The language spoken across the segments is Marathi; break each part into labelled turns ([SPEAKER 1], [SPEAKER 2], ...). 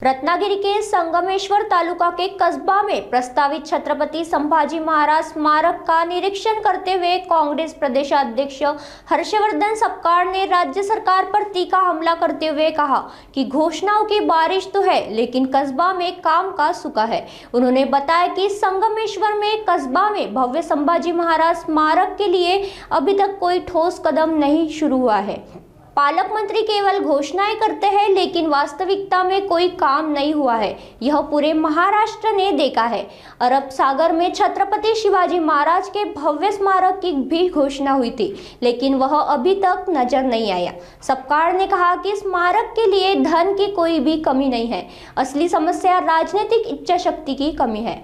[SPEAKER 1] रत्नागिरी के संगमेश्वर तालुका के कस्बा में प्रस्तावित छत्रपति संभाजी महाराज स्मारक का निरीक्षण करते हुए कांग्रेस प्रदेशाध्यक्ष हर्षवर्धन सपकाळ ने राज्य सरकार पर तीखा हमला करते हुए कहा कि घोषणाओं की बारिश तो है लेकिन कस्बा में काम का सूखा है। उन्होंने बताया कि संगमेश्वर में कस्बा में भव्य संभाजी महाराज स्मारक के लिए अभी तक कोई ठोस कदम नहीं शुरू हुआ है। पालक मंत्री केवल घोषणाएं करते हैं लेकिन वास्तविकता में कोई काम नहीं हुआ है। यह पूरे महाराष्ट्र ने देखा है। अरब सागर में छत्रपति शिवाजी महाराज के भव्य स्मारक की भी घोषणा हुई थी लेकिन वह अभी तक नजर नहीं आया। सपकाळ ने कहा कि स्मारक के लिए धन की कोई भी कमी नहीं है, असली समस्या राजनीतिक इच्छा शक्ति की कमी है।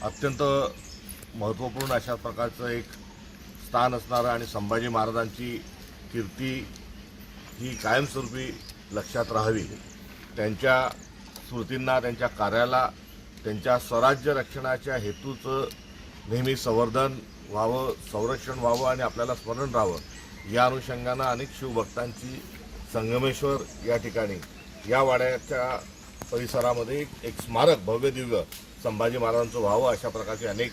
[SPEAKER 2] अत्यंत महत्त्वपूर्ण अशा प्रकारचं एक स्थान असणारं आणि संभाजी महाराजांची कीर्ती ही कायमस्वरूपी लक्षात राहावी, त्यांच्या स्मृतींना, त्यांच्या कार्याला, त्यांच्या स्वराज्य रक्षणाच्या हेतूचं नेहमी संवर्धन व्हावं, संरक्षण व्हावं आणि आपल्याला स्मरण राहावं या अनुषंगानं अनेक शिवभक्तांची संगमेश्वर या ठिकाणी या वाड्याच्या परिसरामध्ये एक स्मारक भव्य दिव्य संभाजी महाराजांचं व्हावं अशा प्रकारची अनेक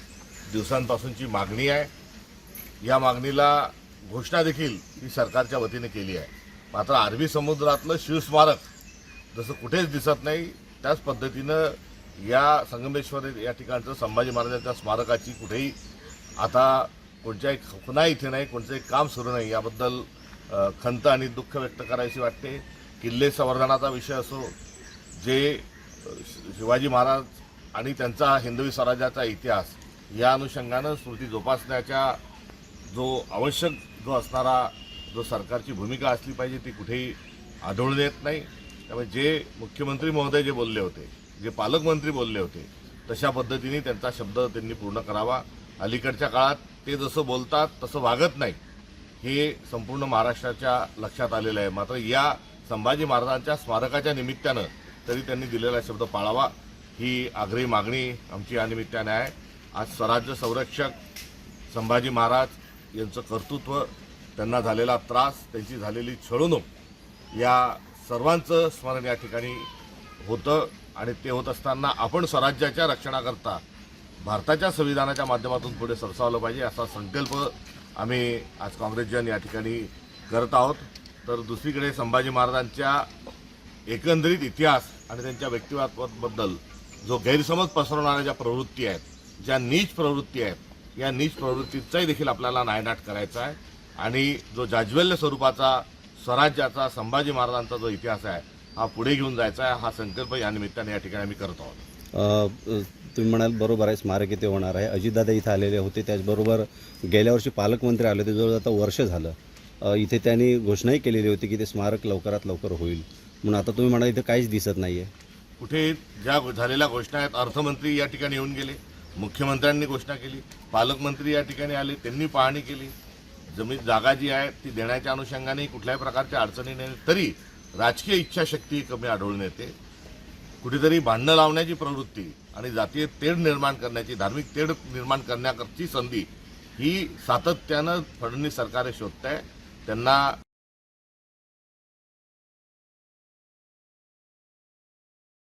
[SPEAKER 2] दिवसांपासूनची मागणी आहे। या मागणीला घोषणा देखील ही सरकारच्या वतीने केली आहे। मात्र अरबी समुद्रातलं शिवस्मारक जसं कुठेच दिसत नाही त्याच पद्धतीनं या संगमेश्वर या ठिकाणचं संभाजी महाराजांच्या स्मारकाची कुठेही आता कोणत्याही खुणा इथे नाही, कोणतंही काम सुरू नाही। याबद्दल खंत आणि दुःख व्यक्त करायची वाटते। किल्ले संवर्धनाचा विषय असो, जे शिवाजी महाराज आणि त्यांचा हिंदवी स्वराज्याचा इतिहास या अनुषंगानं स्मृती जोपासण्याच्या जो आवश्यक जो असणारा जो सरकारची भूमिका असली पाहिजे ती कुठेही आढळून येत नाही। त्यामुळे जे मुख्यमंत्री महोदय जे बोलले होते, जे पालकमंत्री बोलले होते तशा पद्धतीने त्यांचा शब्द त्यांनी पूर्ण करावा। अलीकडच्या काळात ते जसं बोलतात तसं वागत नाही हे संपूर्ण महाराष्ट्राच्या लक्षात आलेलं आहे। मात्र या संभाजी महाराजांच्या स्मारकाच्या निमित्तानं तरी त्यांनी दिलेला शब्द पाळावा ही आग्रही मागणी आमची या निमित्ताने आहे। आज स्वराज्य संरक्षक संभाजी महाराज यांचं कर्तृत्व, त्यांना झालेला त्रास, त्यांची झालेली छळवणूक या सर्वांचं स्मरण या ठिकाणी होतं आणि ते होत असताना आपण स्वराज्याच्या रक्षणाकरता भारताच्या संविधानाच्या माध्यमातून पुढे सरसावलं पाहिजे असा संकल्प आम्ही आज काँग्रेसजन या ठिकाणी करत आहोत। तर दुसरीकडे संभाजी महाराजांच्या एकंदरीत इतिहास आणि त्यांच्या व्यक्तिमत्वाबद्दल जो गैरसमज पसरवणाऱ्या ज्या प्रवृत्ती आहेत, ज्या नीच प्रवृत्ती आहेत, या नीच प्रवृत्तीचाही देखील आपल्याला नायनाट करायचा आहे आणि जो जाज्वल्य स्वरूपाचा स्वराज्याचा संभाजी महाराजांचा जो इतिहास आहे हा पुढे घेऊन जायचा आहे हा संकल्प या निमित्ताने या ठिकाणी आम्ही करत आहोत।
[SPEAKER 3] तुम्ही म्हणाल बरोबर आहे, स्मारक इथे होणार आहे। अजितदादा इथे आलेले होते, त्याचबरोबर गेल्या वर्षी पालकमंत्री आले होते, जवळ आता वर्ष झालं। इथे त्यांनी घोषणाही केलेली होती की ते स्मारक लवकरात लवकर होईल म्हणून। आता तुम्ही म्हणाल इथे काहीच दिसत नाही आहे।
[SPEAKER 2] कुठे ज्या झालेल्या घोषणा आहेत, अर्थमंत्री या ठिकाणी येऊन गेले, मुख्यमंत्र्यांनी घोषणा केली, पालकमंत्री या ठिकाणी आले, त्यांनी पाहणी केली। जमीन जागा जी आहे ती देण्याच्या अनुषंगाने कुठल्याही प्रकारच्या अडचणी नाही, तरी राजकीय इच्छाशक्ती कमी आढळून येते। कुठेतरी भांडणं लावण्याची प्रवृत्ती आणि जातीय तेढ निर्माण करण्याची, धार्मिक तेढ निर्माण करण्याची संधी ही सातत्यानं फडणवीस सरकार शोधत आहे। त्यांना